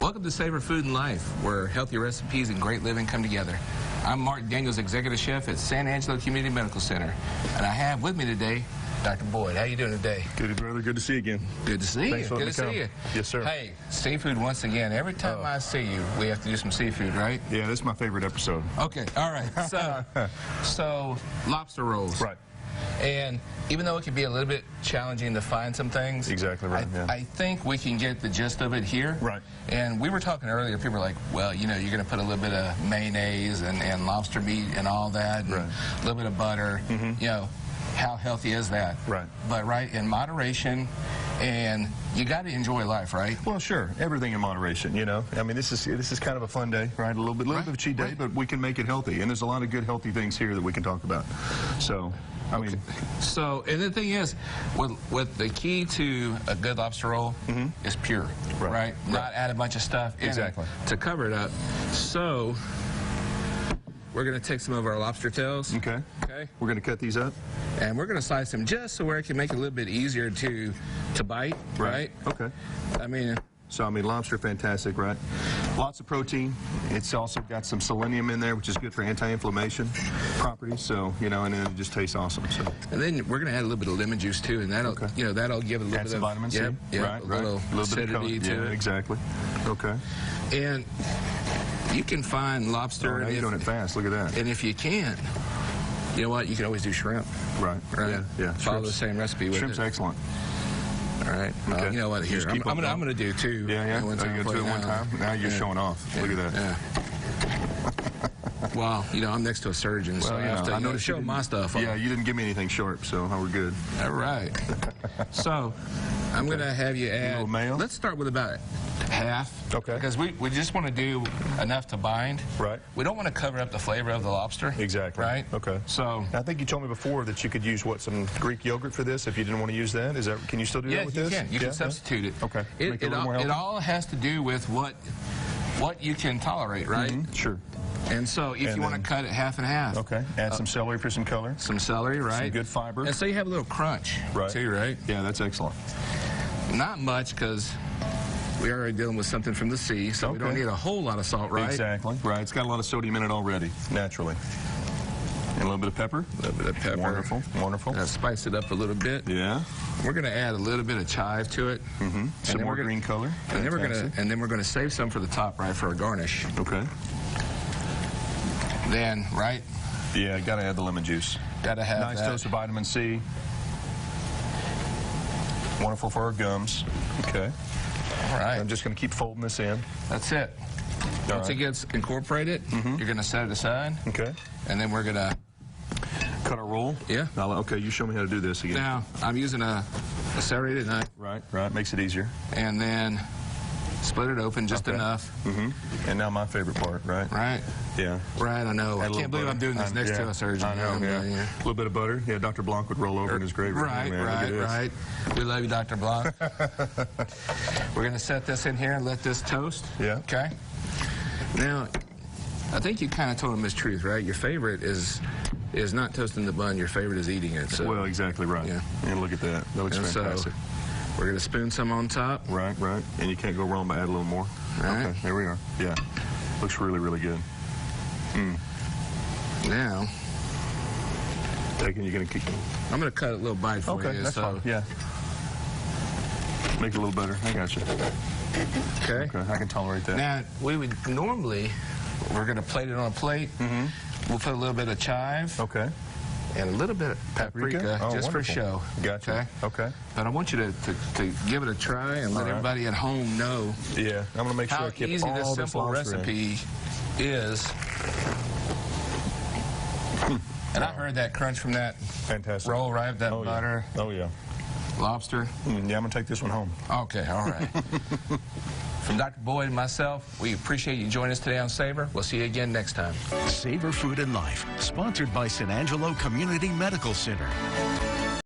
Welcome to Savor Food and Life, where healthy recipes and great living come together. I'm Mark Daniels, Executive Chef at San Angelo Community Medical Center, and I have with me today Dr. Boyd. How you doing today? Good, brother. Good to see you again. Good to see Thanks you. for Good to see you. Yes, sir. Hey, seafood once again. Every time I see you, we have to do some seafood, right? Yeah, this is my favorite episode. Okay, all right. So lobster rolls. Right. And even though it can be a little bit challenging to find some things, Exactly right. I think we can get the gist of it here. Right. And we were talking earlier, people were like, well, you know, you're going to put a little bit of mayonnaise and lobster meat and all that, and a little bit of butter. You know, how healthy is that? Right. But in moderation, and you got to enjoy life, right? Well, sure. Everything in moderation, you know. I mean, this is kind of a fun day, right? A little bit of a cheat day, but we can make it healthy. And there's a lot of good healthy things here that we can talk about. So, I mean. So, and the thing is, with the key to a good lobster roll is pure, right? Not add a bunch of stuff in it to cover it up. So, we're going to take some of our lobster tails. Okay. We're going to cut these up. And we're going to slice them just so where it can make it a little bit easier to bite, right? Okay. I mean, lobster, fantastic, right? Lots of protein. It's also got some selenium in there, which is good for anti-inflammation properties. So, you know, and then it just tastes awesome. So. And then we're going to add a little bit of lemon juice too, and that'll, you know, that'll give it a little bit some of vitamin C. Right. A little bit of color to it. Exactly. Okay. And you can find lobster. Now you're doing it fast. Look at that. And if you can't, you know what? You can always do shrimp. Right. Yeah. Follow the same recipe with Shrimp's excellent. All right. Okay. You know what? Here, I'm going to do two. Yeah. Are you going to do it one time? Now you're showing off. Look at that. Yeah. Well, you know, I'm next to a surgeon, so I have to show my stuff off. Yeah, you didn't give me anything sharp, so we're good. All right. So, I'm going to have you add. A little mayo. Let's start with about half. Okay. Because we just want to do enough to bind. Right. We don't want to cover up the flavor of the lobster. Exactly. Right. Okay. So. I think you told me before that you could use some Greek yogurt for this if you didn't want to use that. Is that? Can you still do that with this? Yeah, you can substitute it. Okay. It all has to do with what you can tolerate, right? Sure. And so if you want to cut it half and half. Okay. Add some celery for some color. Some celery, right. Some good fiber. And so you have a little crunch, too, right? Yeah, that's excellent. Not much, because we are already dealing with something from the sea, so we don't need a whole lot of salt, right? Exactly. Right. It's got a lot of sodium in it already, naturally. And a little bit of pepper. A little bit of pepper. Wonderful. Wonderful. Spice it up a little bit. Yeah. We're going to add a little bit of chive to it. Some more green color. And then we're going to save some for the top, right, for a garnish. Okay. Then, right? Yeah, got to add the lemon juice. Got to have nice dose of vitamin C. Wonderful for our gums. Okay. All right. I'm just going to keep folding this in. That's it. Once it gets incorporated, you're going to set it aside. Okay. And then we're going to cut our roll. Yeah. Okay, you show me how to do this again. Now, I'm using a serrated knife. Right. Makes it easier. And then split it open just enough. And now my favorite part, right? Right. Yeah. Right, I know. I can't believe I'm doing this next to a surgeon. I know, A little bit of butter. Yeah, Dr. Blanc would roll over in his grave. Right. We love you, Dr. Blanc. We're going to set this in here and let this toast. Yeah. Okay. Now, I think you kind of told him this truth, right? Your favorite is not toasting the bun. Your favorite is eating it. So. Well, exactly right. Yeah. And look at that. That looks fantastic. So, we're going to spoon some on top. Right. And you can't go wrong by add a little more. Right. Okay, there we are. Yeah. Looks really, really good. Now, you're going to keep. I'm going to cut a little bite for you. Okay, that's fine. Yeah. Make it a little better. I got you. Okay. I can tolerate that. Now, we're going to plate it on a plate. We'll put a little bit of chive. Okay. And a little bit of paprika, just for show. Gotcha. Okay. But I want you to give it a try and let everybody at home know. Yeah. I'm going to make sure I keep easy this simple recipe is. And I heard that crunch from that roll, right? That butter. Oh, yeah. Lobster. Yeah, I'm going to take this one home. Okay, all right. From Dr. Boyd and myself, we appreciate you joining us today on Savor. We'll see you again next time. Savor Food and Life, sponsored by San Angelo Community Medical Center.